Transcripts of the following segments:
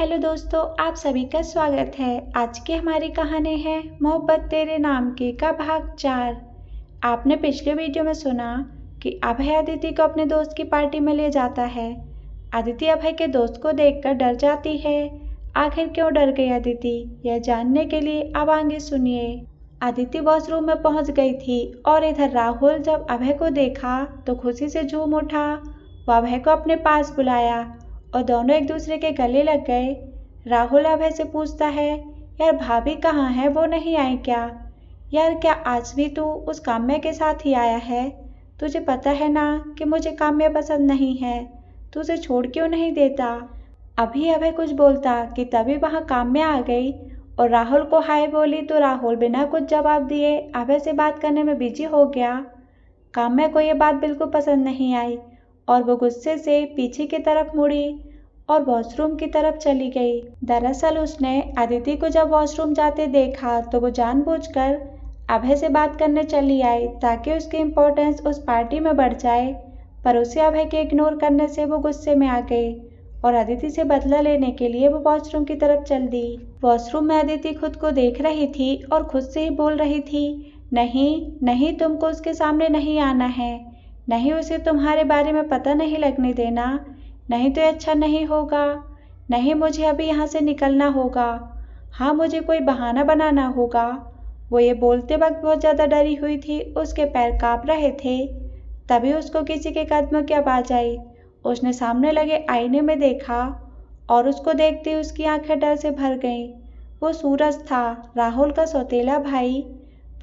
Hello दोस्तों, आप सभी का स्वागत है। आज की हमारी कहानी है मोहब्बत तेरे नाम की का भाग 4। आपने पिछले वीडियो में सुना कि अभय अदिति को अपने दोस्त की पार्टी में ले जाता है। अदिति अभय के दोस्त को देखकर डर जाती है। आखिर क्यों डर गई अदिति, यह जानने के लिए अब आगे सुनिए। अदिति वॉशरूम में पहुंच गई थी और इधर राहुल जब अभय को देखा तो खुशी से झूम उठा। वो अभय को अपने पास बुलाया और दोनों एक दूसरे के गले लग गए। राहुल अभय से पूछता है, यार भाभी कहाँ है, वो नहीं आई क्या? यार क्या आज भी तू उस काम्या के साथ ही आया है? तुझे पता है ना कि मुझे काम्या पसंद नहीं है, तू उसे छोड़ क्यों नहीं देता? अभी अभय कुछ बोलता कि तभी वहाँ काम्या आ गई और राहुल को हाय बोली तो राहुल बिना कुछ जवाब दिए अभय से बात करने में बिजी हो गया। काम्या को ये बात बिल्कुल पसंद नहीं आई और वो गुस्से से पीछे की तरफ मुड़ी और वॉशरूम की तरफ चली गई। दरअसल उसने अदिति को जब वॉशरूम जाते देखा तो वो जानबूझकर अभय से बात करने चली आई ताकि उसकी इम्पोर्टेंस उस पार्टी में बढ़ जाए, पर उसे अभय के इग्नोर करने से वो गुस्से में आ गई और अदिति से बदला लेने के लिए वो वॉशरूम की तरफ चल दी। वॉशरूम में अदिति खुद को देख रही थी और खुद से ही बोल रही थी, नहीं नहीं, तुमको उसके सामने नहीं आना है, नहीं उसे तुम्हारे बारे में पता नहीं लगने देना, नहीं तो अच्छा नहीं होगा, नहीं मुझे अभी यहाँ से निकलना होगा, हाँ मुझे कोई बहाना बनाना होगा। वो ये बोलते वक्त बहुत ज़्यादा डरी हुई थी, उसके पैर काँप रहे थे। तभी उसको किसी के कदमों की आवाज़ आई। उसने सामने लगे आईने में देखा और उसको देखते ही उसकी आंखें डर से भर गईं। वो सूरज था, राहुल का सौतेला भाई।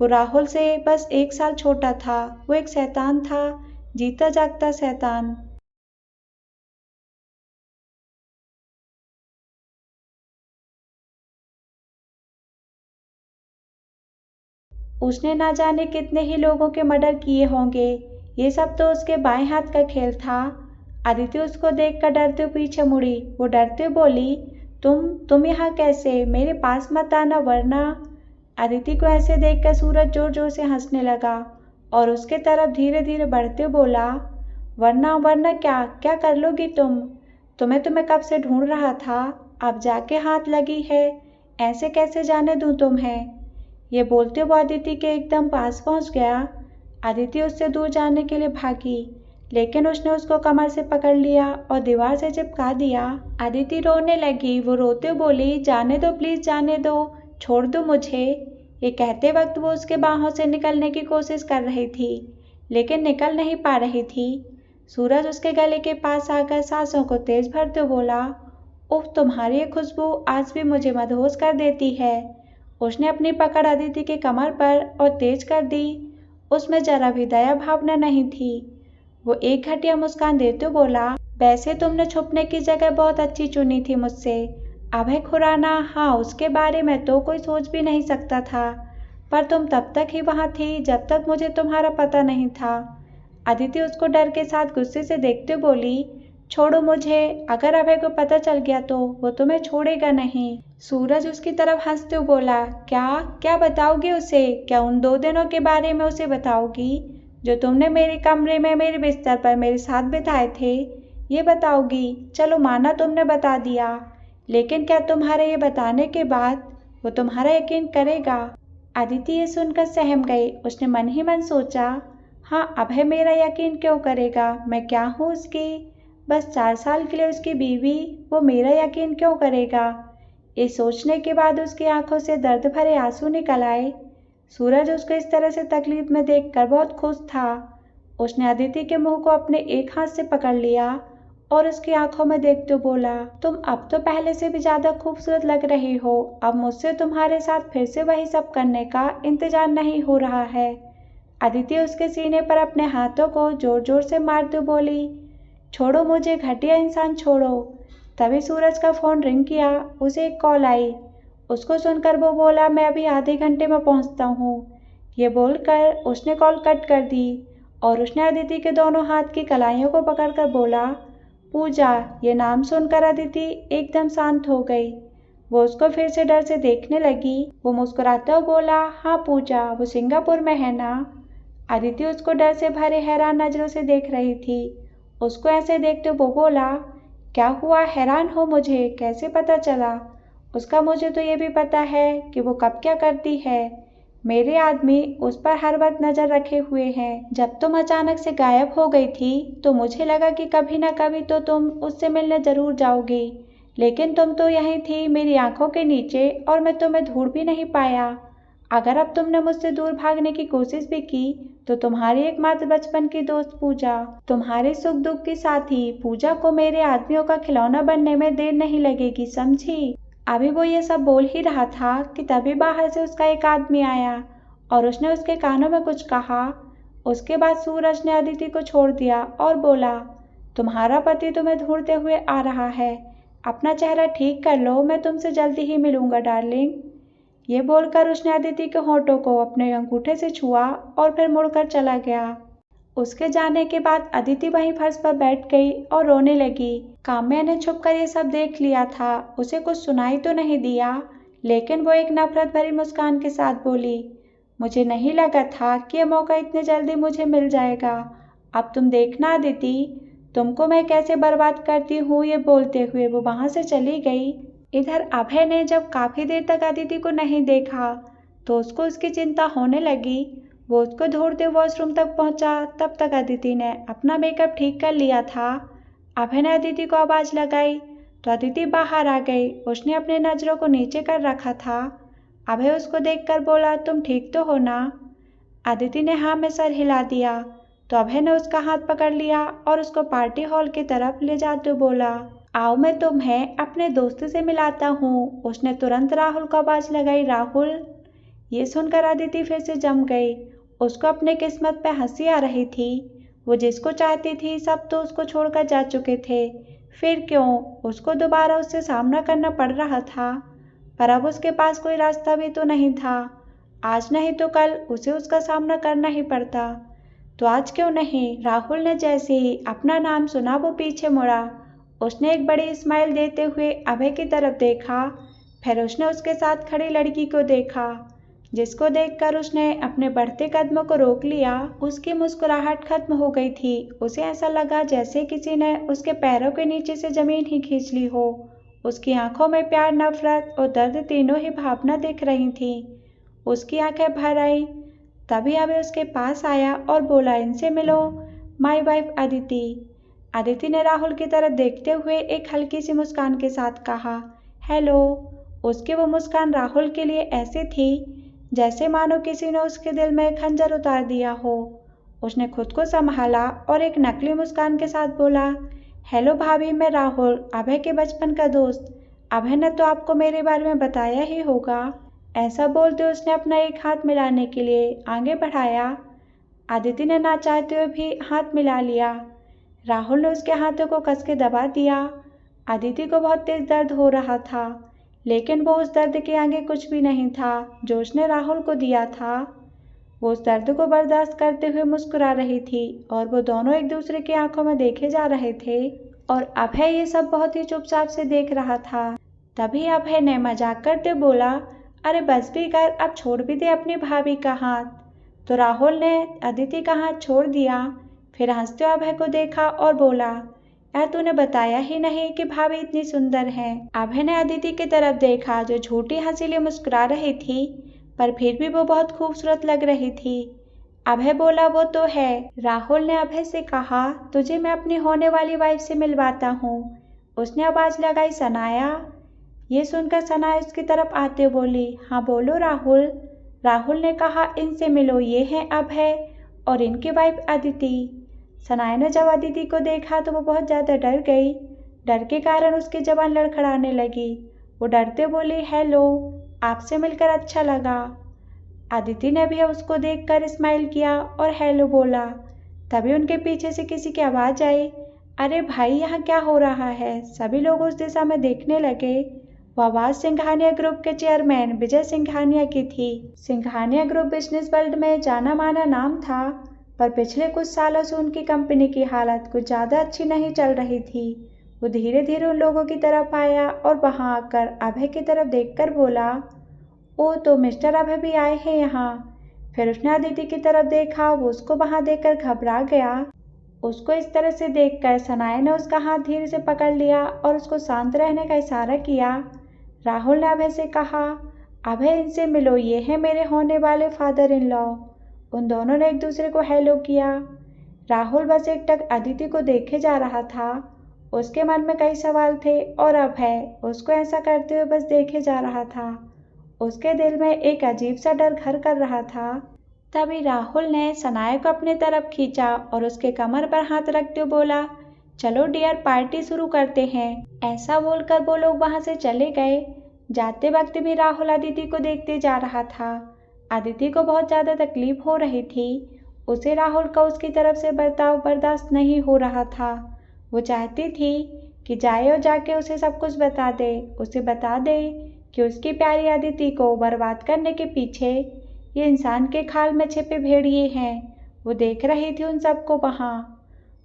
वो राहुल से बस 1 साल छोटा था। वो एक शैतान था, जीता जागता शैतान। उसने ना जाने कितने ही लोगों के मर्डर किए होंगे। ये सब तो उसके बाएं हाथ का खेल था। अदिति उसको देखकर डरते हुए पीछे मुड़ी। वो डरते हुए बोली, तुम यहाँ कैसे? मेरे पास मत आना वरना। अदिति को ऐसे देखकर सूरज जोर जोर से हंसने लगा और उसके तरफ धीरे धीरे बढ़ते हुए बोला, वरना वरना क्या क्या कर लोगी तुम? तुम्हें कब से ढूंढ रहा था, अब जाके हाथ लगी है, ऐसे कैसे जाने दूं तुम्हें? ये बोलते हुए अदिति के एकदम पास पहुंच गया। अदिति उससे दूर जाने के लिए भागी, लेकिन उसने उसको कमर से पकड़ लिया और दीवार से चिपका दिया। अदिति रोने लगी। वो रोते हुए बोली, जाने दो प्लीज, जाने दो, छोड़ दो मुझे। ये कहते वक्त वो उसके बाहों से निकलने की कोशिश कर रही थी, लेकिन निकल नहीं पा रही थी। सूरज उसके गले के पास आकर सांसों को तेज भरते हुए बोला, उफ, तुम्हारी ये खुशबू आज भी मुझे मदहोश कर देती है। उसने अपनी पकड़ अदिति के कमर पर और तेज कर दी। उसमें जरा भी दया भावना नहीं थी। वो एक घटिया मुस्कान देते हुए बोला, वैसे तुमने छुपने की जगह बहुत अच्छी चुनी थी मुझसे। अभय खुराना, हाँ उसके बारे में तो कोई सोच भी नहीं सकता था, पर तुम तब तक ही वहाँ थी जब तक मुझे तुम्हारा पता नहीं था। अदिति उसको डर के साथ गुस्से से देखते बोली, छोड़ो मुझे, अगर अभय को पता चल गया तो वो तुम्हें छोड़ेगा नहीं। सूरज उसकी तरफ हंसते हुए बोला, क्या क्या बताओगी उसे? क्या उन 2 दिनों के बारे में उसे बताओगी जो तुमने मेरे कमरे में मेरे बिस्तर पर मेरे साथ बिताए थे? ये बताओगी? चलो माना तुमने बता दिया, लेकिन क्या तुम्हारे ये बताने के बाद वो तुम्हारा यकीन करेगा? अदिति ये सुनकर सहम गई। उसने मन ही मन सोचा, हाँ अभय मेरा यकीन क्यों करेगा, मैं क्या हूँ उसकी? बस 4 साल के लिए उसकी बीवी, वो मेरा यकीन क्यों करेगा? ये सोचने के बाद उसकी आंखों से दर्द भरे आंसू निकल आए। सूरज उसको इस तरह से तकलीफ में देखकर बहुत खुश था। उसने अदिति के मुंह को अपने एक हाथ से पकड़ लिया और उसकी आंखों में देखते हुए बोला, तुम अब तो पहले से भी ज्यादा खूबसूरत लग रही हो। अब मुझसे तुम्हारे साथ फिर से वही सब करने का इंतजार नहीं हो रहा है। अदिति उसके सीने पर अपने हाथों को जोर जोर से मारते बोली, छोड़ो मुझे घटिया इंसान, छोड़ो। तभी सूरज का फोन रिंग किया। उसे एक कॉल आई। उसको सुनकर वो बोला, मैं अभी आधे घंटे में पहुंचता हूँ। ये बोलकर उसने कॉल कट कर दी और उसने अदिति के दोनों हाथ की कलाइयों को पकड़कर बोला, पूजा। ये नाम सुनकर अदिति एकदम शांत हो गई। वो उसको फिर से डर से देखने लगी। वो मुस्कुराता हुआ बोला, हाँ पूजा, वो सिंगापुर में है ना? अदिति उसको डर से भरे हैरान नजरों से देख रही थी। उसको ऐसे देखते वो बोला, क्या हुआ? हैरान हो मुझे कैसे पता चला? उसका मुझे तो ये भी पता है कि वो कब क्या करती है। मेरे आदमी उस पर हर वक्त नजर रखे हुए हैं। जब तुम अचानक से गायब हो गई थी तो मुझे लगा कि कभी न कभी तो तुम उससे मिलने जरूर जाओगी, लेकिन तुम तो यहीं थी मेरी आंखों के नीचे और मैं तुम्हें ढूंढ भी नहीं पाया। अगर अब तुमने मुझसे दूर भागने की कोशिश भी की तो तुम्हारी एकमात्र बचपन की दोस्त पूजा, तुम्हारे सुख दुख की साथी पूजा को मेरे आदमियों का खिलौना बनने में देर नहीं लगेगी, समझी? अभी वो ये सब बोल ही रहा था कि तभी बाहर से उसका एक आदमी आया और उसने उसके कानों में कुछ कहा। उसके बाद सूरज ने अदिति को छोड़ दिया और बोला, तुम्हारा पति तुम्हें ढूंढते हुए आ रहा है। अपना चेहरा ठीक कर लो, मैं तुमसे जल्दी ही मिलूंगा डार्लिंग। ये बोलकर उसने अदिति के होठों को अपने अंगूठे से छुआ और फिर मुड़कर चला गया। उसके जाने के बाद अदिति वहीं फर्श पर बैठ गई और रोने लगी। काम्या ने छुपकर ये सब देख लिया था। उसे कुछ सुनाई तो नहीं दिया, लेकिन वो एक नफरत भरी मुस्कान के साथ बोली, मुझे नहीं लगा था कि ये मौका इतने जल्दी मुझे मिल जाएगा। अब तुम देखना अदिति, तुमको मैं कैसे बर्बाद करती हूँ। ये बोलते हुए वो वहां से चली गई। इधर अभय ने जब काफी देर तक अदिति को नहीं देखा तो उसको उसकी चिंता होने लगी। वो उसको ढूंढते वॉशरूम तक पहुंचा। तब तक अदिति ने अपना मेकअप ठीक कर लिया था। अभय ने अदिति को आवाज लगाई तो अदिति बाहर आ गई। उसने अपनी नजरों को नीचे कर रखा था। अभय उसको देखकर बोला, तुम ठीक तो हो ना? अदिति ने हाँ में सर हिला दिया तो अभय ने उसका हाथ पकड़ लिया और उसको पार्टी हॉल की तरफ ले जाते बोला, आओ मैं तुम्हें अपने दोस्त से मिलाता हूँ। उसने तुरंत राहुल को आवाज लगाई, राहुल। ये सुनकर अदिति फिर से जम गई। उसको अपने किस्मत पे हंसी आ रही थी। वो जिसको चाहती थी सब तो उसको छोड़कर जा चुके थे, फिर क्यों उसको दोबारा उससे सामना करना पड़ रहा था। पर अब उसके पास कोई रास्ता भी तो नहीं था। आज नहीं तो कल उसे उसका सामना करना ही पड़ता। तो आज क्यों नहीं? राहुल ने जैसे ही अपना नाम सुना वो पीछे मुड़ा। उसने एक बड़ी स्माइल देते हुए अभय की तरफ देखा। फिर उसने उसके साथ खड़ी लड़की को देखा, जिसको देखकर उसने अपने बढ़ते कदमों को रोक लिया। उसकी मुस्कुराहट खत्म हो गई थी। उसे ऐसा लगा जैसे किसी ने उसके पैरों के नीचे से जमीन ही खींच ली हो। उसकी आंखों में प्यार, नफरत और दर्द तीनों ही भावना दिख रही थी। उसकी आंखें भर आई। तभी अभय उसके पास आया और बोला, इनसे मिलो, माई वाइफ अदिति। अदिति ने राहुल की तरफ देखते हुए एक हल्की सी मुस्कान के साथ कहा, हेलो। उसकी वो मुस्कान राहुल के लिए ऐसी थी जैसे मानो किसी ने उसके दिल में खंजर उतार दिया हो। उसने खुद को संभाला और एक नकली मुस्कान के साथ बोला, हेलो भाभी, मैं राहुल, अभय के बचपन का दोस्त। अभय ने तो आपको मेरे बारे में बताया ही होगा। ऐसा बोलते उसने अपना एक हाथ मिलाने के लिए आगे बढ़ाया। अदिति ने ना चाहते हुए भी हाथ मिला लिया। राहुल ने उसके हाथों को कस के दबा दिया। अदिति को बहुत तेज दर्द हो रहा था, लेकिन वो उस दर्द के आगे कुछ भी नहीं था जो उसने राहुल को दिया था। वो उस दर्द को बर्दाश्त करते हुए मुस्कुरा रही थी और वो दोनों एक दूसरे की आंखों में देखे जा रहे थे और अभय ये सब बहुत ही चुपचाप से देख रहा था। तभी अभय ने मजाक करते बोला, अरे बस भी कर, अब छोड़ भी दे अपनी भाभी का हाथ। तो राहुल ने अदिति का हाथ छोड़ दिया। फिर हंसते हुए अभय को देखा और बोला, यार तूने बताया ही नहीं कि भाभी इतनी सुंदर है। अभय ने अदिति की तरफ देखा जो झूठी हंसी लिए मुस्कुरा रही थी, पर फिर भी वो बहुत खूबसूरत लग रही थी। अभय बोला, वो तो है। राहुल ने अभय से कहा, तुझे मैं अपनी होने वाली वाइफ से मिलवाता हूँ। उसने आवाज लगाई, सनाया। ये सुनकर सनाया उसकी तरफ आते बोली, हाँ बोलो राहुल। राहुल ने कहा, इनसे मिलो, ये हैं अभय और इनकी वाइफ अदिति। सनाया ने जब अदिति को देखा तो वो बहुत ज्यादा डर गई। डर के कारण उसकी जबान लड़खड़ाने लगी। वो डरते बोली, हेलो, आपसे मिलकर अच्छा लगा। अदिति ने भी उसको देखकर स्माइल किया और हेलो बोला। तभी उनके पीछे से किसी की आवाज आई, अरे भाई, यहाँ क्या हो रहा है? सभी लोग उस दिशा में देखने लगे। वो आवाज सिंघानिया ग्रुप के चेयरमैन विजय सिंघानिया की थी। सिंघानिया ग्रुप बिजनेस वर्ल्ड में जाना माना नाम था, पर पिछले कुछ सालों से उनकी कंपनी की हालत कुछ ज्यादा अच्छी नहीं चल रही थी। वो धीरे धीरे उन लोगों की तरफ आया और वहां आकर अभय की तरफ देखकर बोला, ओ तो मिस्टर अभय भी आए हैं यहाँ। फिर उसने अदिति की तरफ देखा। वो उसको वहां देखकर घबरा गया। उसको इस तरह से देखकर सनाया ने उसका हाथ धीरे से पकड़ लिया और उसको शांत रहने का इशारा किया। राहुल ने अभय से कहा, अभय इनसे मिलो, ये है मेरे होने वाले फादर इन लॉ। उन दोनों ने एक दूसरे को हेलो किया। राहुल बस एकटक अदिति को देखे जा रहा था। उसके मन में कई सवाल थे और अभय उसको ऐसा करते हुए बस देखे जा रहा था। उसके दिल में एक अजीब सा डर घर कर रहा था। तभी राहुल ने सनाया को अपनी तरफ खींचा और उसके कमर पर हाथ रखते हुए बोला, चलो डियर, पार्टी शुरू करते हैं। ऐसा बोलकर वो लोग वहां से चले गए। जाते वक्त भी राहुल अदिति को देखते जा रहा था। अदिति को बहुत ज़्यादा तकलीफ हो रही थी। उसे राहुल का उसकी तरफ से बर्ताव बर्दाश्त नहीं हो रहा था। वो चाहती थी कि जाए और जाके उसे सब कुछ बता दे। उसे बता दे कि उसकी प्यारी अदिति को बर्बाद करने के पीछे ये इंसान के खाल में छिपे भेड़िए हैं। वो देख रही थी उन सबको वहाँ।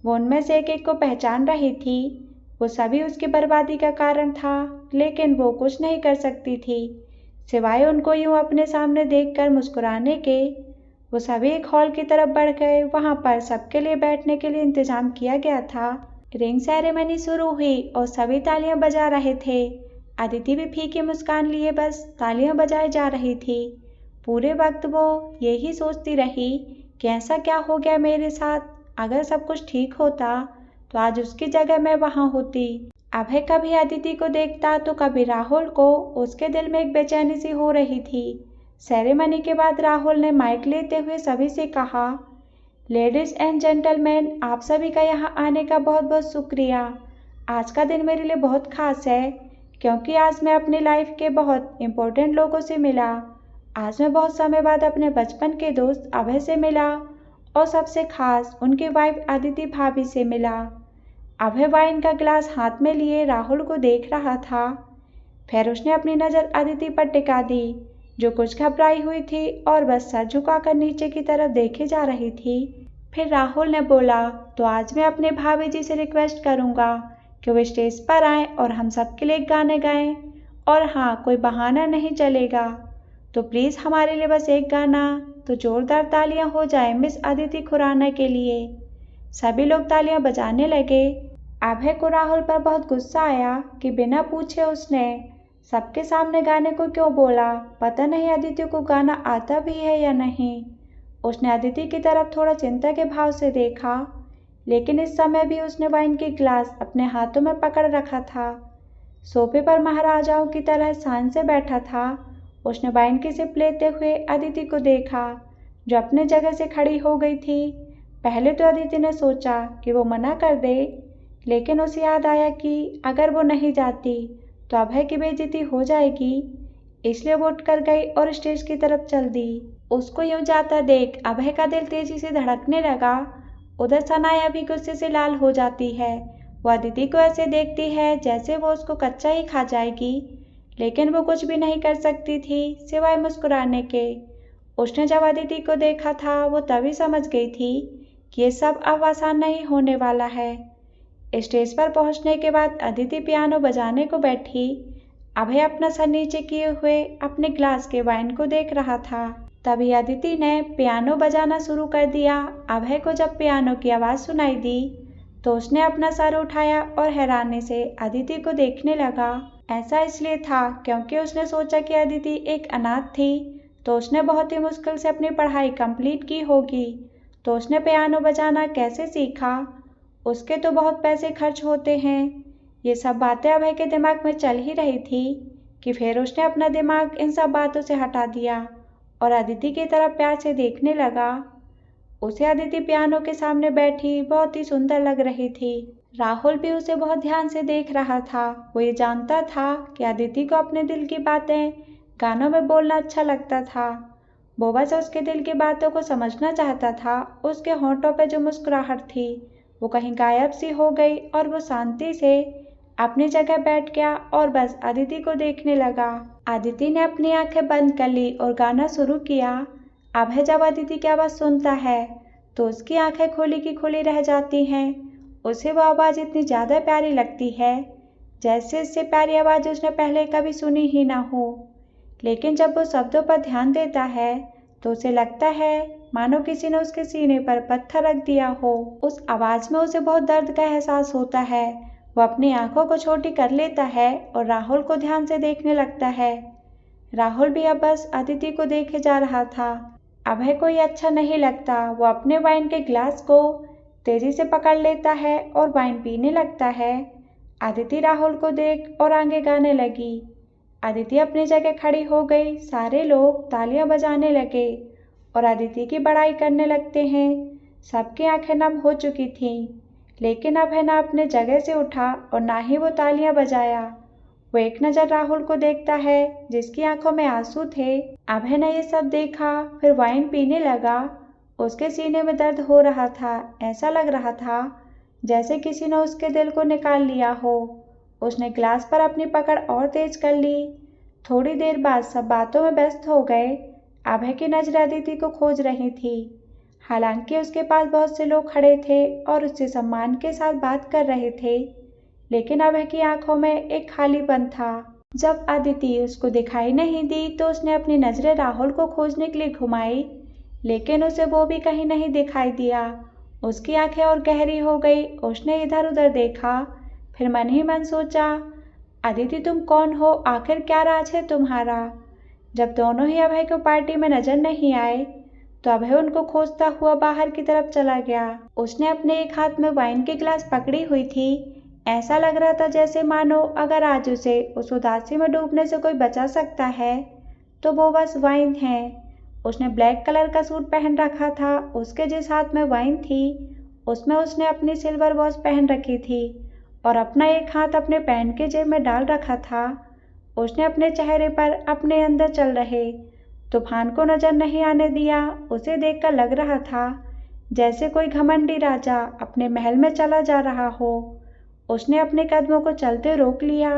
वो उनमें से एक एक को पहचान रही थी। वो सभी उसकी बर्बादी का कारण था, लेकिन वो कुछ नहीं कर सकती थी सिवाय उनको यूं अपने सामने देखकर मुस्कुराने के। वो सभी एक हॉल की तरफ बढ़ गए। वहाँ पर सबके लिए बैठने के लिए इंतजाम किया गया था। रिंग सेरेमनी शुरू हुई और सभी तालियां बजा रहे थे। अदिति भी फीकी मुस्कान लिए बस तालियां बजाई जा रही थी। पूरे वक्त वो यही सोचती रही कि ऐसा क्या हो गया मेरे साथ। अगर सब कुछ ठीक होता तो आज उसकी जगह मैं वहाँ होती। अभय कभी अदिति को देखता तो कभी राहुल को। उसके दिल में एक बेचैनी सी हो रही थी। सेरेमनी के बाद राहुल ने माइक लेते हुए सभी से कहा, लेडीज एंड जेंटलमैन, आप सभी का यहाँ आने का बहुत बहुत शुक्रिया। आज का दिन मेरे लिए बहुत खास है क्योंकि आज मैं अपनी लाइफ के बहुत इम्पोर्टेंट लोगों से मिला। आज मैं बहुत समय बाद अपने बचपन के दोस्त अभय से मिला और सबसे खास उनकी वाइफ अदिति भाभी से मिला। अभय वाइन का गिलास हाथ में लिए राहुल को देख रहा था। फिर उसने अपनी नज़र अदिति पर टिका दी, जो कुछ घबराई हुई थी और बस सर झुकाकर नीचे की तरफ देखे जा रही थी। फिर राहुल ने बोला, तो आज मैं अपने भाभी जी से रिक्वेस्ट करूंगा कि वो स्टेज पर आएं और हम सबके लिए गाने गाएं। और हाँ, कोई बहाना नहीं चलेगा। तो प्लीज़ हमारे लिए बस एक गाना। तो जोरदार तालियां हो जाए मिस अदिति खुराना के लिए। सभी लोग तालियां बजाने लगे। अभय को राहुल पर बहुत गुस्सा आया कि बिना पूछे उसने सबके सामने गाने को क्यों बोला। पता नहीं अदिति को गाना आता भी है या नहीं। उसने अदिति की तरफ थोड़ा चिंता के भाव से देखा, लेकिन इस समय भी उसने वाइन की गिलास अपने हाथों में पकड़ रखा था। सोफे पर महाराजाओं की तरह शान से बैठा था। उसने वाइन की सिप लेते हुए अदिति को देखा, जो अपने जगह से खड़ी हो गई थी। पहले तो अदिति ने सोचा कि वो मना कर दे, लेकिन उसे याद आया कि अगर वो नहीं जाती तो अभय की बेइज्जती हो जाएगी। इसलिए वो उठकर गई और स्टेज की तरफ चल दी। उसको यूं जाता देख अभय का दिल तेजी से धड़कने लगा। उधर सनाया भी गुस्से से लाल हो जाती है। वो अदिति को ऐसे देखती है जैसे वो उसको कच्चा ही खा जाएगी, लेकिन वो कुछ भी नहीं कर सकती थी सिवाय मुस्कुराने के। उसने जब अदिति को देखा था वो तभी समझ गई थी कि ये सब अब आसान नहीं होने वाला है। स्टेज पर पहुंचने के बाद अदिति पियानो बजाने को बैठी। अभय अपना सर नीचे किए हुए अपने ग्लास के वाइन को देख रहा था। तभी अदिति ने पियानो बजाना शुरू कर दिया। अभय को जब पियानो की आवाज़ सुनाई दी तो उसने अपना सर उठाया और हैरानी से अदिति को देखने लगा। ऐसा इसलिए था क्योंकि उसने सोचा कि अदिति एक अनाथ थी, तो उसने बहुत ही मुश्किल से अपनी पढ़ाई कंप्लीट की होगी। तो उसने पियानो बजाना कैसे सीखा, उसके तो बहुत पैसे खर्च होते हैं। ये सब बातें अभय के दिमाग में चल ही रही थी कि फिर उसने अपना दिमाग इन सब बातों से हटा दिया और अदिति की तरफ प्यार से देखने लगा। उसे अदिति पियानो के सामने बैठी बहुत ही सुंदर लग रही थी। राहुल भी उसे बहुत ध्यान से देख रहा था। वो ये जानता था कि अदिति को अपने दिल की बातें गानों में बोलना अच्छा लगता था। वो बस उसके दिल की बातों को समझना चाहता था। उसके होंठों पर जो मुस्कुराहट थी वो कहीं गायब सी हो गई और वो शांति से अपनी जगह बैठ गया और बस अदिति को देखने लगा। अदिति ने अपनी आंखें बंद कर ली और गाना शुरू किया। अभय जब अदिति की आवाज़ सुनता है तो उसकी आंखें खोली की खोली रह जाती हैं। उसे वो आवाज़ इतनी ज़्यादा प्यारी लगती है जैसे इससे प्यारी आवाज़ उसने पहले कभी सुनी ही ना हो। लेकिन जब वो शब्दों पर ध्यान देता है तो उसे लगता है मानो किसी ने उसके सीने पर पत्थर रख दिया हो। उस आवाज में उसे बहुत दर्द का एहसास होता है। वो अपनी आंखों को छोटी कर लेता है और राहुल को ध्यान से देखने लगता है। राहुल भी अब बस अदिति को देखे जा रहा था। अभय को ये अच्छा नहीं लगता। वो अपने वाइन के गिलास को तेजी से पकड़ लेता है और वाइन पीने लगता है। अदिति राहुल को देख और आगे गाने लगी। अदिति अपनी जगह खड़ी हो गई। सारे लोग तालियां बजाने लगे और अदिति की बड़ाई करने लगते हैं। सबकी आंखें नम हो चुकी थीं, लेकिन अभय ना अपने जगह से उठा और ना ही वो तालियां बजाया। वो एक नज़र राहुल को देखता है जिसकी आंखों में आंसू थे। अभय ने ये सब देखा, फिर वाइन पीने लगा। उसके सीने में दर्द हो रहा था। ऐसा लग रहा था जैसे किसी ने उसके दिल को निकाल लिया हो। उसने गिलास पर अपनी पकड़ और तेज कर ली। थोड़ी देर बाद सब बातों में व्यस्त हो गए। अभय की नजर अदिति को खोज रही थी। हालांकि उसके पास बहुत से लोग खड़े थे और उससे सम्मान के साथ बात कर रहे थे, लेकिन अभय की आंखों में एक खालीपन था। जब अदिति उसको दिखाई नहीं दी तो उसने अपनी नजरें राहुल को खोजने के लिए घुमाई, लेकिन उसे वो भी कहीं नहीं दिखाई दिया। उसकी आंखें और गहरी हो गई। उसने इधर उधर देखा, फिर मन ही मन सोचा, अदिति तुम कौन हो? आखिर क्या राज है तुम्हारा? जब दोनों ही अभय को पार्टी में नजर नहीं आए तो अभय उनको खोजता हुआ बाहर की तरफ चला गया। उसने अपने एक हाथ में वाइन के गिलास पकड़ी हुई थी। ऐसा लग रहा था जैसे मानो अगर आज उसे उस उदासी में डूबने से कोई बचा सकता है तो वो बस वाइन है। उसने ब्लैक कलर का सूट पहन रखा था। उसके जिस हाथ में वाइन थी उसमें उसने अपनी सिल्वर वॉच पहन रखी थी और अपना एक हाथ अपने पैंट के जेब में डाल रखा था। उसने अपने चेहरे पर अपने अंदर चल रहे तूफान को नजर नहीं आने दिया। उसे देखकर लग रहा था जैसे कोई घमंडी राजा अपने महल में चला जा रहा हो। उसने अपने कदमों को चलते रोक लिया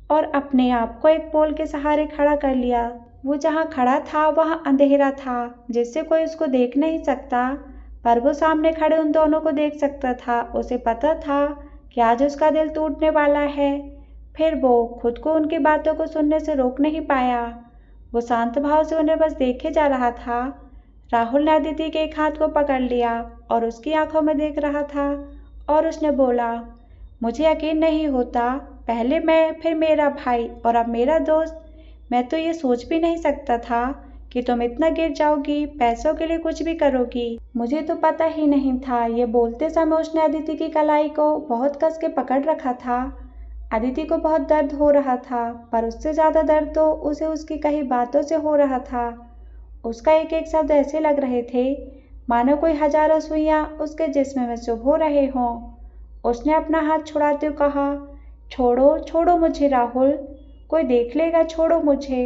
और अपने आप को एक पोल के सहारे खड़ा कर लिया। वो जहाँ खड़ा था वहाँ अंधेरा था जिससे कोई उसको देख नहीं सकता, पर वो सामने खड़े उन दोनों को देख सकता था। उसे पता था कि आज उसका दिल टूटने वाला है। फिर वो खुद को उनकी बातों को सुनने से रोक नहीं पाया। वो शांत भाव से उन्हें बस देखे जा रहा था। राहुल ने अदिति के एक हाथ को पकड़ लिया और उसकी आंखों में देख रहा था और उसने बोला, मुझे यकीन नहीं होता, पहले मैं, फिर मेरा भाई और अब मेरा दोस्त। मैं तो ये सोच भी नहीं सकता था कि तुम इतना गिर जाओगी, पैसों के लिए कुछ भी करोगी। मुझे तो पता ही नहीं था। ये बोलते समय उसने अदिति की कलाई को बहुत कस के पकड़ रखा था। अदिति को बहुत दर्द हो रहा था, पर उससे ज्यादा दर्द तो उसे उसकी कही बातों से हो रहा था। उसका एक एक शब्द ऐसे लग रहे थे मानो कोई हजारों सुइयां उसके जिस्म में चुभ हो रहे हों। उसने अपना हाथ छुड़ाते हुए कहा, छोड़ो, छोड़ो मुझे राहुल, कोई देख लेगा, छोड़ो मुझे,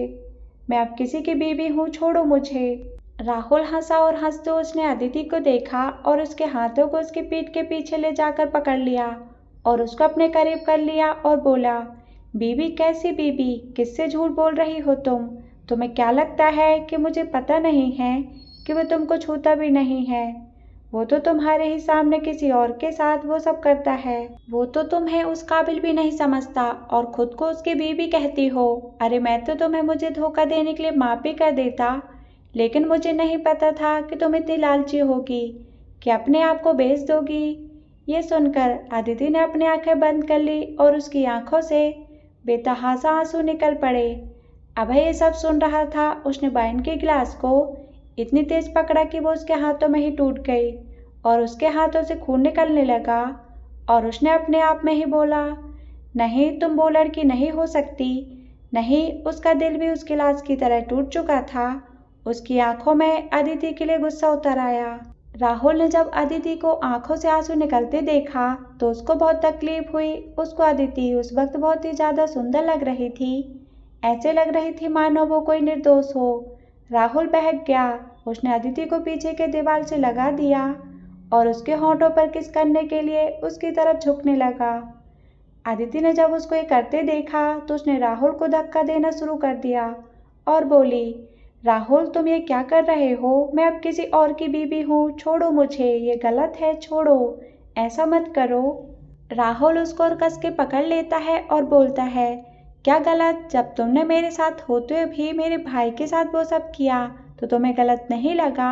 मैं अब किसी की बीवी हूँ, छोड़ो मुझे। राहुल हंसा और हंसते उसने अदिति को देखा और उसके हाथों को उसकी पीठ के पीछे ले जाकर पकड़ लिया और उसको अपने करीब कर लिया और बोला, बीबी? कैसी बीबी? किससे झूठ बोल रही हो तुम? तुम्हें क्या लगता है कि मुझे पता नहीं है कि वो तुमको छूता भी नहीं है? वो तो तुम्हारे ही सामने किसी और के साथ वो सब करता है। वो तो तुम्हें उस काबिल भी नहीं समझता और खुद को उसकी बीवी कहती हो। अरे मैं तो तुम्हें मुझे धोखा देने के लिए माफ भी कर देता, लेकिन मुझे नहीं पता था कि तुम इतनी लालची होगी कि अपने आप को बेच दोगी। ये सुनकर अदिति ने अपनी आंखें बंद कर ली और उसकी आंखों से बेतहाशा आंसू निकल पड़े। अभय ये सब सुन रहा था। उसने वाइन के गिलास को इतनी तेज पकड़ा कि वो उसके हाथों में ही टूट गई और उसके हाथों से खून निकलने लगा और उसने अपने आप में ही बोला, नहीं, तुम वो लड़की नहीं हो सकती। नहीं, उसका दिल भी उस गिलास की तरह टूट चुका था। उसकी आंखों में अदिति के लिए गुस्सा उतर आया। राहुल ने जब अदिति को आंखों से आंसू निकलते देखा तो उसको बहुत तकलीफ हुई। उसको अदिति उस वक्त बहुत ही ज्यादा सुंदर लग रही थी। ऐसे लग रही थी मानो वो कोई निर्दोष हो। राहुल बहक गया। उसने अदिति को पीछे के दीवार से लगा दिया और उसके होंठों पर किस करने के लिए उसकी तरफ झुकने लगा। अदिति ने जब उसको ये करते देखा तो उसने राहुल को धक्का देना शुरू कर दिया और बोली, राहुल तुम ये क्या कर रहे हो? मैं अब किसी और की बीवी हूँ, छोड़ो मुझे, ये गलत है, छोड़ो, ऐसा मत करो। राहुल उसको और कस के पकड़ लेता है और बोलता है, क्या गलत? जब तुमने मेरे साथ होते हुए भी मेरे भाई के साथ वो सब किया तो तुम्हें गलत नहीं लगा?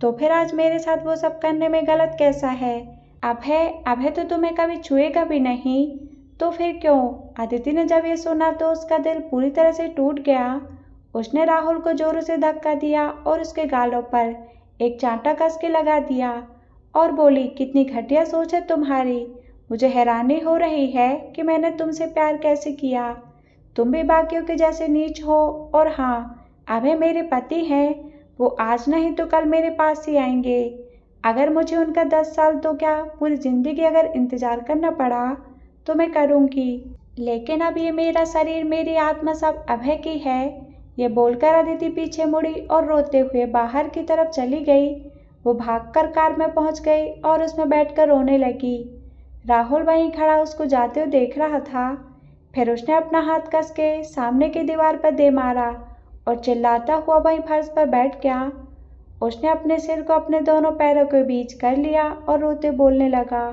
तो फिर आज मेरे साथ वो सब करने में गलत कैसा है? अभय तो तुम्हें कभी छुएगा भी नहीं, तो फिर क्यों? अदिति ने जब ये सुना तो उसका दिल पूरी तरह से टूट गया। उसने राहुल को जोरों से धक्का दिया और उसके गालों पर एक चांटा कस के लगा दिया और बोली, कितनी घटिया सोच है तुम्हारी। मुझे हैरानी हो रही है कि मैंने तुमसे प्यार कैसे किया। तुम भी बाकियों के जैसे नीच हो। और हाँ, अभय मेरे पति हैं, वो आज नहीं तो कल मेरे पास ही आएंगे। अगर मुझे उनका 10 साल तो क्या पूरी जिंदगी अगर इंतजार करना पड़ा तो मैं करूँगी, लेकिन अब ये मेरा शरीर मेरी आत्मा सब अभय की है। ये बोलकर अदिति पीछे मुड़ी और रोते हुए बाहर की तरफ चली गई। वो भागकर कार में पहुंच गई और उसमें बैठकर रोने लगी। राहुल वहीं खड़ा उसको जाते हुए देख रहा था। फिर उसने अपना हाथ कस के सामने की दीवार पर दे मारा और चिल्लाता हुआ वहीं फर्श पर बैठ गया। उसने अपने सिर को अपने दोनों पैरों के बीच कर लिया और रोते बोलने लगा,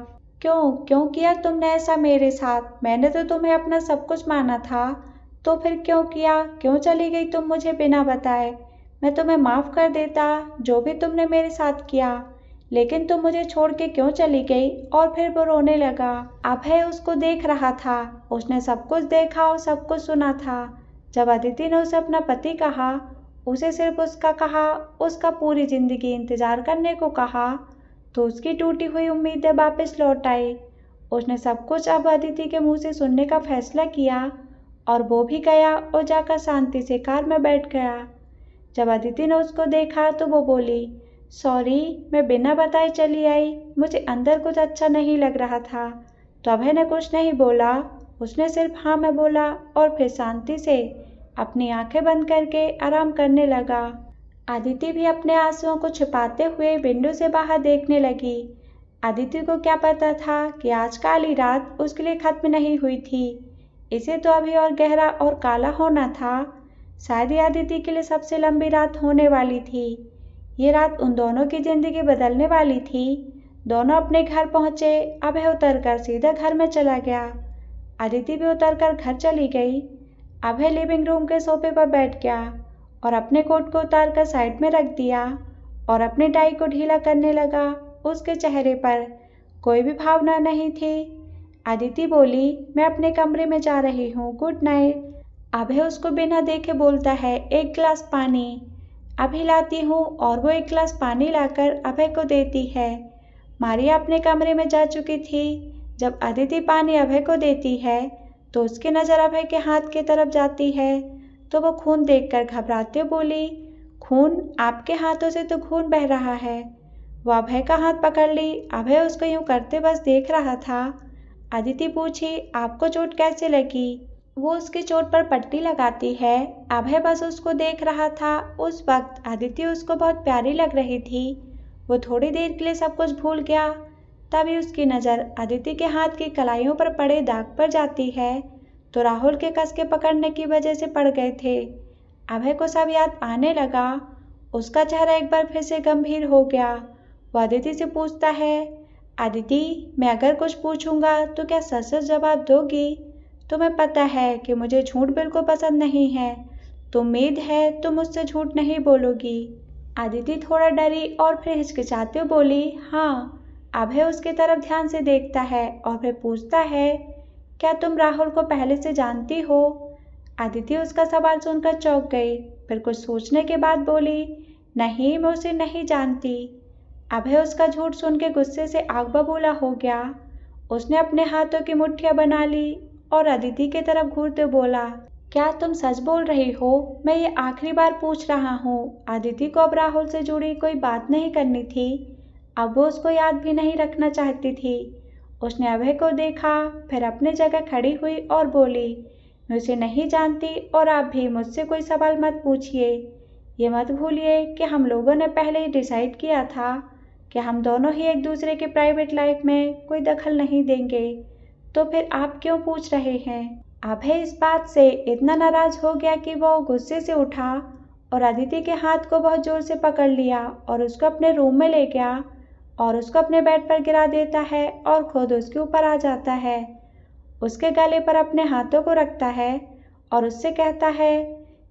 क्यों क्यों किया तुमने ऐसा मेरे साथ? मैंने तो तुम्हें अपना सब कुछ माना था, तो फिर क्यों किया? क्यों चली गई तुम मुझे बिना बताए? मैं तुम्हें माफ़ कर देता जो भी तुमने मेरे साथ किया, लेकिन तुम मुझे छोड़ के क्यों चली गई? और फिर वो रोने लगा। अभय उसको देख रहा था। उसने सब कुछ देखा और सब कुछ सुना था। जब अदिति ने उसे अपना पति कहा, उसे सिर्फ उसका कहा, उसका पूरी जिंदगी इंतजार करने को कहा, तो उसकी टूटी हुई उम्मीदें वापस लौट आई। उसने सब कुछ अब अदिति के मुंह से सुनने का फैसला किया और वो भी गया और जाकर शांति से कार में बैठ गया। जब अदिति ने उसको देखा तो वो बोली, सॉरी, मैं बिना बताए चली आई। मुझे अंदर कुछ अच्छा नहीं लग रहा था। तो अभय ने कुछ नहीं बोला। उसने सिर्फ हाँ में बोला और फिर शांति से अपनी आंखें बंद करके आराम करने लगा। अदिति भी अपने आंसुओं को छिपाते हुए विंडो से बाहर देखने लगी। अदिति को क्या पता था कि आज काली रात उसके लिए खत्म नहीं हुई थी। इसे तो अभी और गहरा और काला होना था। शायद ये अदिति के लिए सबसे लंबी रात होने वाली थी। ये रात उन दोनों की जिंदगी बदलने वाली थी। दोनों अपने घर पहुंचे। अभय उतरकर सीधा घर में चला गया। अदिति भी उतरकर घर चली गई। अभय लिविंग रूम के सोफे पर बैठ गया और अपने कोट को उतारकर साइड में रख दिया और अपनी टाई को ढीला करने लगा। उसके चेहरे पर कोई भी भावना नहीं थी। अदिति बोली, मैं अपने कमरे में जा रही हूँ, गुड नाइट। अभय उसको बिना देखे बोलता है, एक गिलास पानी। अभी लाती हूँ। और वो एक गिलास पानी लाकर अभय को देती है। मारिया अपने कमरे में जा चुकी थी। जब अदिति पानी अभय को देती है तो उसकी नज़र अभय के हाथ की तरफ जाती है, तो वो खून देखकर घबराते बोली, खून? आपके हाथों से तो खून बह रहा है। वो अभय का हाथ पकड़ ली। अभय उसको यूं करते बस देख रहा था। अदिति पूछी, आपको चोट कैसे लगी? वो उसकी चोट पर पट्टी लगाती है। अभय बस उसको देख रहा था। उस वक्त अदिति उसको बहुत प्यारी लग रही थी। वो थोड़ी देर के लिए सब कुछ भूल गया। तभी उसकी नज़र अदिति के हाथ की कलाइयों पर पड़े दाग पर जाती है, तो राहुल के कस के पकड़ने की वजह से पड़ गए थे। अभय को सब याद आने लगा। उसका चेहरा एक बार फिर से गंभीर हो गया। वो अदिति से पूछता है, अदिति, मैं अगर कुछ पूछूंगा तो क्या सच सच जवाब दोगी? तुम्हें पता है कि मुझे झूठ बिल्कुल पसंद नहीं है, तो उम्मीद है तुम मुझसे झूठ नहीं बोलोगी। अदिति थोड़ा डरी और फिर हिचकिचाते हुए बोली, हाँ। अभय उसकी तरफ ध्यान से देखता है और फिर पूछता है, क्या तुम राहुल को पहले से जानती हो? अदिति उसका सवाल सुनकर चौंक गई। फिर कुछ सोचने के बाद बोली, नहीं, मैं उसे नहीं जानती। अभय उसका झूठ सुन के गुस्से से आग बबूला हो गया। उसने अपने हाथों की मुट्ठियां बना ली और अदिति की तरफ घूरते बोला, क्या तुम सच बोल रही हो? मैं ये आखिरी बार पूछ रहा हूँ। अदिति को अब राहुल से जुड़ी कोई बात नहीं करनी थी। अब वो उसको याद भी नहीं रखना चाहती थी। उसने अभय को देखा, फिर अपनी जगह खड़ी हुई और बोली, मैं उसे नहीं जानती और आप भी मुझसे कोई सवाल मत पूछिए। ये मत भूलिए कि हम लोगों ने पहले ही डिसाइड किया था कि हम दोनों ही एक दूसरे के प्राइवेट लाइफ में कोई दखल नहीं देंगे, तो फिर आप क्यों पूछ रहे हैं? अभय इस बात से इतना नाराज हो गया कि वो गुस्से से उठा और अदिति के हाथ को बहुत जोर से पकड़ लिया और उसको अपने रूम में ले गया और उसको अपने बेड पर गिरा देता है और खुद उसके ऊपर आ जाता है। उसके गले पर अपने हाथों को रखता है और उससे कहता है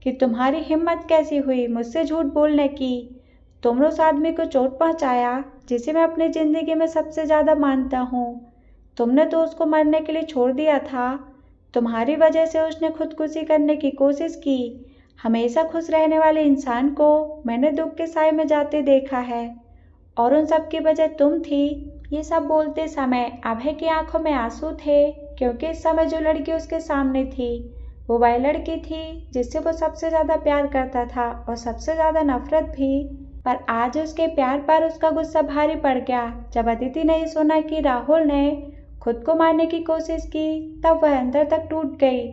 कि तुम्हारी हिम्मत कैसी हुई मुझसे झूठ बोलने की? तुमने उस आदमी को चोट पहुंचाया जिसे मैं अपनी ज़िंदगी में सबसे ज़्यादा मानता हूँ। तुमने तो उसको मरने के लिए छोड़ दिया था। तुम्हारी वजह से उसने खुदकुशी करने की कोशिश की। हमेशा खुश रहने वाले इंसान को मैंने दुख के साए में जाते देखा है, और उन सब की वजह तुम थी। ये सब बोलते समय अभय की आंखों में आंसू थे, क्योंकि इस समय जो लड़की उसके सामने थी वो वह लड़की थी जिससे वो सबसे ज़्यादा प्यार करता था और सबसे ज़्यादा नफरत भी। पर आज उसके प्यार पर उसका गुस्सा भारी पड़ गया। जब अदिति ने ये सुना कि राहुल ने खुद को मारने की कोशिश की, तब वह अंदर तक टूट गई।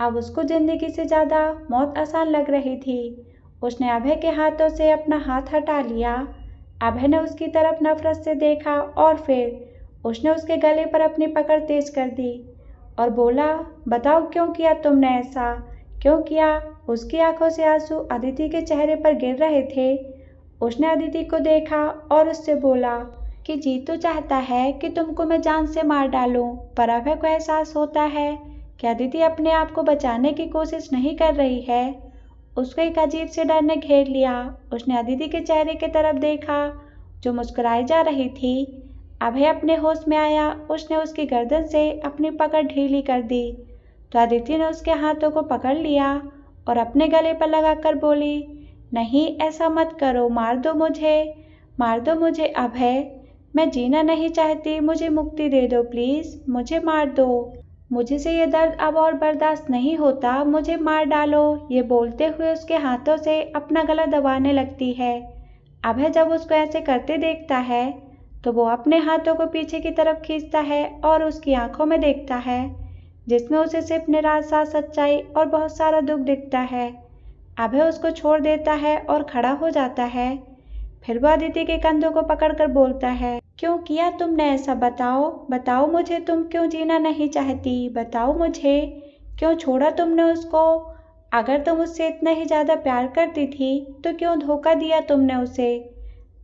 अब उसको जिंदगी से ज़्यादा मौत आसान लग रही थी। उसने अभय के हाथों से अपना हाथ हटा लिया। अभय ने उसकी तरफ नफरत से देखा और फिर उसने उसके गले पर अपनी पकड़ तेज कर दी और बोला, बताओ क्यों किया तुमने ऐसा, क्यों किया? उसकी आंखों से आंसू अदिति के चेहरे पर गिर रहे थे। उसने अदिति को देखा और उससे बोला कि जी तो चाहता है कि तुमको मैं जान से मार डालूं, पर अभय को एहसास होता है कि अदिति अपने आप को बचाने की कोशिश नहीं कर रही है। उसको एक अजीब से डर ने घेर लिया। उसने अदिति के चेहरे की तरफ देखा जो मुस्कुराई जा रही थी। अभय अपने होश में आया। उसने उसकी गर्दन से अपनी पकड़ ढीली कर दी तो अदिति ने उसके हाथों को पकड़ लिया और अपने गले पर लगाकर बोली, नहीं ऐसा मत करो, मार दो मुझे, मार दो मुझे अभय, मैं जीना नहीं चाहती, मुझे मुक्ति दे दो प्लीज़, मुझे मार दो, मुझे से ये दर्द अब और बर्दाश्त नहीं होता, मुझे मार डालो। ये बोलते हुए उसके हाथों से अपना गला दबाने लगती है। अभय जब उसको ऐसे करते देखता है तो वो अपने हाथों को पीछे की तरफ खींचता है और उसकी आंखों में देखता है जिसमें उसे सिर्फ निराशा, सच्चाई और बहुत सारा दुख दिखता है। अभय उसको छोड़ देता है और खड़ा हो जाता है। फिर वो अदिति के कंधों को पकड़कर बोलता है, क्यों किया तुमने ऐसा? बताओ, बताओ मुझे, तुम क्यों जीना नहीं चाहती? बताओ मुझे, क्यों छोड़ा तुमने उसको? अगर तुम उससे इतना ही ज़्यादा प्यार करती थी तो क्यों धोखा दिया तुमने उसे?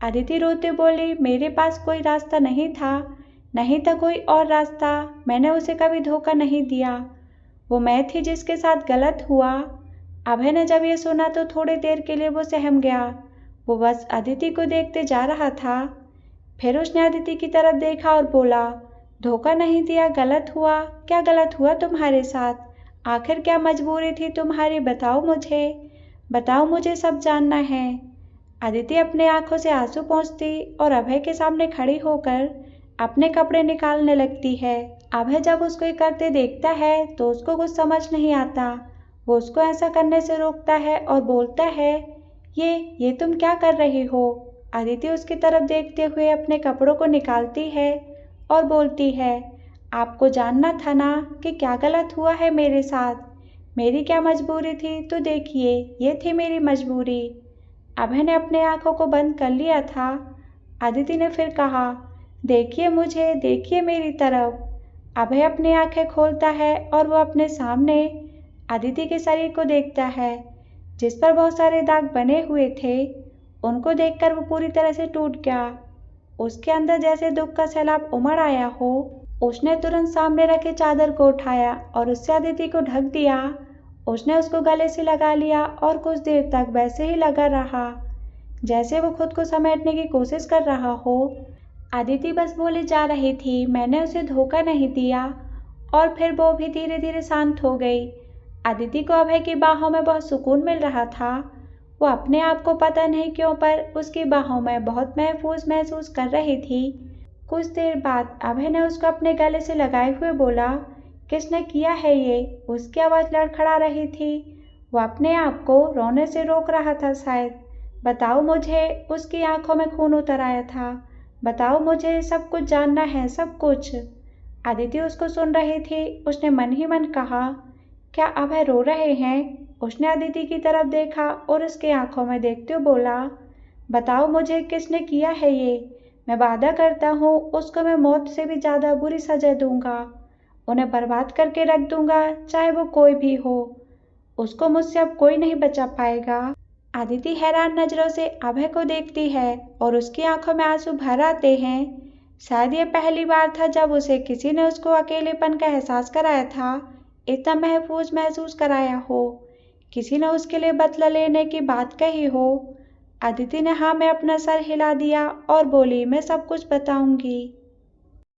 अदिति रोते बोली, मेरे पास कोई रास्ता नहीं था, नहीं था कोई और रास्ता, मैंने उसे कभी धोखा नहीं दिया, वो मैं थी जिसके साथ गलत हुआ। अभय ने जब ये सुना तो थोड़ी देर के लिए वो सहम गया। वो बस अदिति को देखते जा रहा था। फिर उसने अदिति की तरफ देखा और बोला, धोखा नहीं दिया, गलत हुआ? क्या गलत हुआ तुम्हारे साथ? आखिर क्या मजबूरी थी तुम्हारी? बताओ मुझे, बताओ मुझे, सब जानना है। अदिति अपने आंखों से आंसू पोंछती और अभय के सामने खड़ी होकर अपने कपड़े निकालने लगती है। अभय जब उसको ये करते देखता है तो उसको कुछ समझ नहीं आता। वो उसको ऐसा करने से रोकता है और बोलता है, ये तुम क्या कर रही हो? अदिति उसकी तरफ देखते हुए अपने कपड़ों को निकालती है और बोलती है, आपको जानना था ना कि क्या गलत हुआ है मेरे साथ, मेरी क्या मजबूरी थी, तो देखिए ये थी मेरी मजबूरी। अभय ने अपने आंखों को बंद कर लिया था। अदिति ने फिर कहा, देखिए मुझे, देखिए मेरी तरफ। अभय अपनी आंखें खोलता है और वो अपने सामने अदिति के शरीर को देखता है जिस पर बहुत सारे दाग बने हुए थे। उनको देखकर वो पूरी तरह से टूट गया। उसके अंदर जैसे दुख का सैलाब उमड़ आया हो। उसने तुरंत सामने रखे चादर को उठाया और उससे अदिति को ढक दिया। उसने उसको गले से लगा लिया और कुछ देर तक वैसे ही लगा रहा जैसे वो खुद को समेटने की कोशिश कर रहा हो। अदिति बस बोले जा रही थी, मैंने उसे धोखा नहीं दिया, और फिर वो भी धीरे धीरे शांत हो गई। अदिति को अभय की बाहों में बहुत सुकून मिल रहा था। वो अपने आप को पता नहीं क्यों पर उसकी बाहों में बहुत महफूज महसूस कर रही थी। कुछ देर बाद अभय ने उसको अपने गले से लगाए हुए बोला, किसने किया है ये? उसकी आवाज़ लड़खड़ा रही थी। वो अपने आप को रोने से रोक रहा था शायद। बताओ मुझे। उसकी आंखों में खून उतर आया था। बताओ मुझे, सब कुछ जानना है, सब कुछ। अदिति उसको सुन रही थी। उसने मन ही मन कहा, क्या अभय रो रहे हैं? उसने अदिति की तरफ देखा और उसके आंखों में देखते हुए बोला, बताओ मुझे, किसने किया है ये? मैं वादा करता हूँ उसको मैं मौत से भी ज़्यादा बुरी सजा दूंगा। उन्हें बर्बाद करके रख दूंगा, चाहे वो कोई भी हो। उसको मुझसे अब कोई नहीं बचा पाएगा। अदिति हैरान नजरों से अभय को देखती है और उसकी आंखों में आंसू भर आते हैं। शायद ये पहली बार था जब उसे किसी ने उसको अकेलेपन का एहसास कराया था, इतना महफूज महसूस कराया हो, किसी ने उसके लिए बदला लेने की बात कही हो। अदिति ने हाँ में अपना सर हिला दिया और बोली, मैं सब कुछ बताऊंगी।